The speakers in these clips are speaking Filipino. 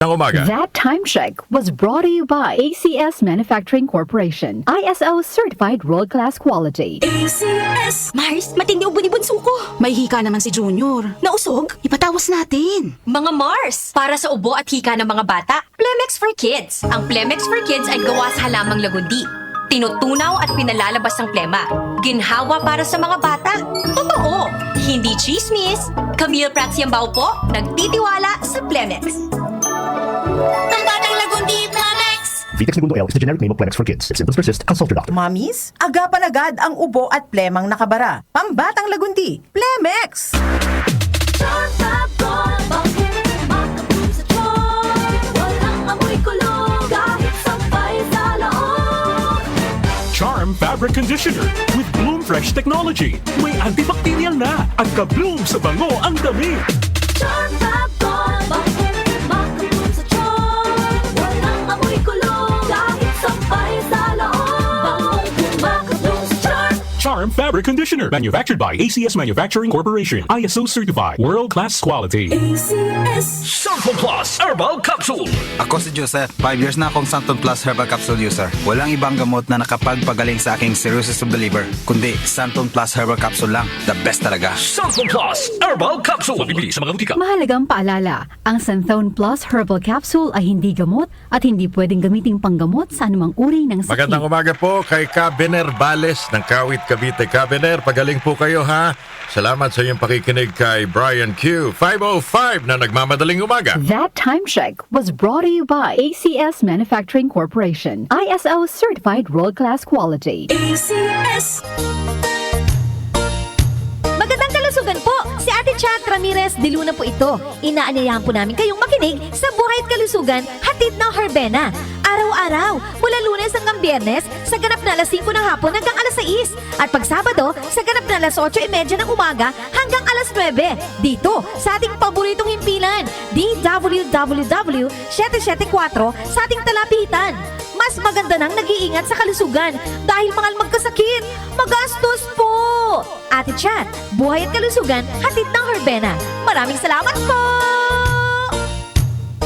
ng umaga. That time check was brought to you by ACS Manufacturing Corporation. ISO certified world-class quality. ACS! Mars, matindi ubo ni bunso ko. May hika naman si Junior. Nausog? Ipatawas natin. Mga Mars, para sa ubo at hika ng mga bata, Plemex for Kids. Ang Plemex for Kids ay gawa sa halamang lagundi. Tinutunaw at pinalalabas ang plema. Ginhawa para sa mga bata. Totoo! Hindi chismis. Camille Prats Yambao po, nagtitiwala sa Plemex. Ang batang lagundi, Plemex! Vitex Segundo L is the generic name of Plemex for kids. If symptoms persist, consult your doctor. Mamis, agapan agad ang ubo at plemang nakabara. Pambatang lagundi, Plemex! Charm Fabric Conditioner with Bloom Fresh Technology. May antibacterial na at ka-bloom sa bango ang dami. Charm Fab-Gone, bakit makabloom sa charm? Walang amoy kulong, kahit sampay sa loob. Makabloom sa charm. Charm Fabric Conditioner. Manufactured by ACS Manufacturing Corporation. ISO certified. World-class quality. ACS. Santon Plus Herbal Capsule. Ako si Joseph. 5 years na akong Santon Plus Herbal Capsule user. Walang ibang gamot na nakapagpagaling sa aking cirrhosis of the liver, kundi Santon Plus Herbal Capsule lang. The best talaga. Santon Plus Herbal Capsule. Mabibili sa mga butika. Mahalagang paalala, ang Santhone Plus Herbal Capsule ay hindi gamot at hindi pwedeng gamiting panggamot sa anumang uri ng sakit. Magandang umaga po kay Cabener Bales ng Kawit, Cavite. Cabener, pagaling po kayo ha. Salamat sa iyong pakikinig kay Brian Q. 505 na nagmamadaling umaga. That time check was brought to you by ACS Manufacturing Corporation. ISO certified world-class quality. ACS. Magandang kalusugan po! Si Ate Chat Ramirez de Luna po ito. Inaanyayahan po namin kayong makinig sa Buhay at Kalusugan, hatid ng Herbena. Araw-araw, mula Lunes hanggang Biyernes, sa ganap na alas 5 ng hapon hanggang alas 6. At pag Sabado, sa ganap na alas 8:30 ng umaga hanggang alas 9. Dito, sa ating paboritong himpilan, DWWW 774 sa ating talapitan. Mas maganda nang nag-iingat sa kalusugan dahil mahal magkasakit. Magastos po! Ate Chat, Buhay at Kalusugan, hatid ng Herbena. Maraming salamat po!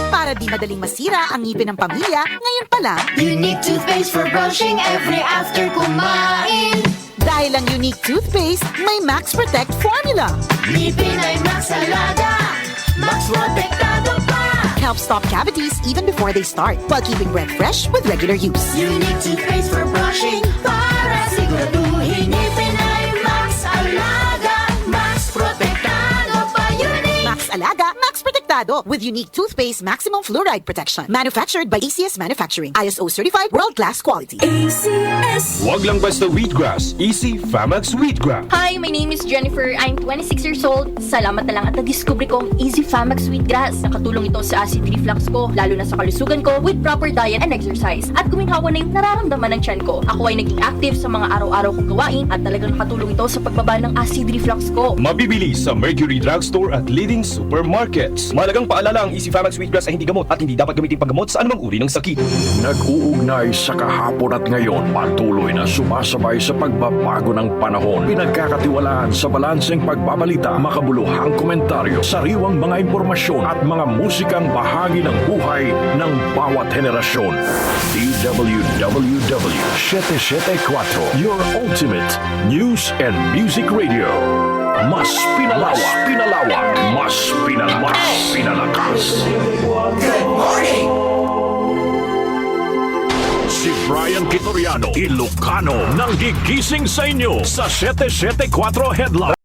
Para di madaling masira ang ngipin ng pamilya, ngayon pa lang, Unique toothpaste for brushing every after kumain. dahil ang unique toothpaste, may Max Protect formula. Ngipin ay Max Alaga, Max Protektado pa. Helps stop cavities even before they start, while keeping breath fresh with regular use. Unique toothpaste for brushing, para siguraduhin ngipin ay Max Alaga, Max Protektado pa. Unique Max Alaga, Max Protectado with unique toothpaste maximum fluoride protection. Manufactured by ACS Manufacturing. ISO certified world-class quality. ACS. Huwag lang basta wheatgrass. Easy Famax Wheatgrass. Hi, my name is Jennifer. I'm 26 years old. Salamat na lang at na-discover ko ang Easy Famax Wheatgrass. Nakatulong ito sa acid reflux ko, lalo na sa kalusugan ko, with proper diet and exercise. At guminhawa na yung nararamdaman ng tiyan ko. Ako ay naging active sa mga araw-araw kong gawain at talagang nakatulong ito sa pagbaba ng acid reflux ko. Mabibili sa Mercury Drugstore at leading supermarkets. Malagang paalala, ang Easy Famax Wheatgrass ay hindi gamot at hindi dapat gamitin panggamot sa anumang uri ng sakit. Nag-uugnay sa kahapon at ngayon, patuloy na sumasabay sa pagbabago ng panahon. Pinagkakatiwalaan sa balanseng pagbabalita, makabuluhang komentaryo, sariwang mga impormasyon at mga musikang bahagi ng buhay ng bawat henerasyon. DWWW 774, your ultimate news and music radio. Mas pinalawak, mas pinalakas. Good morning! Si Brian Kitoriano, Ilocano, nang gigising sa inyo sa 774 Headline.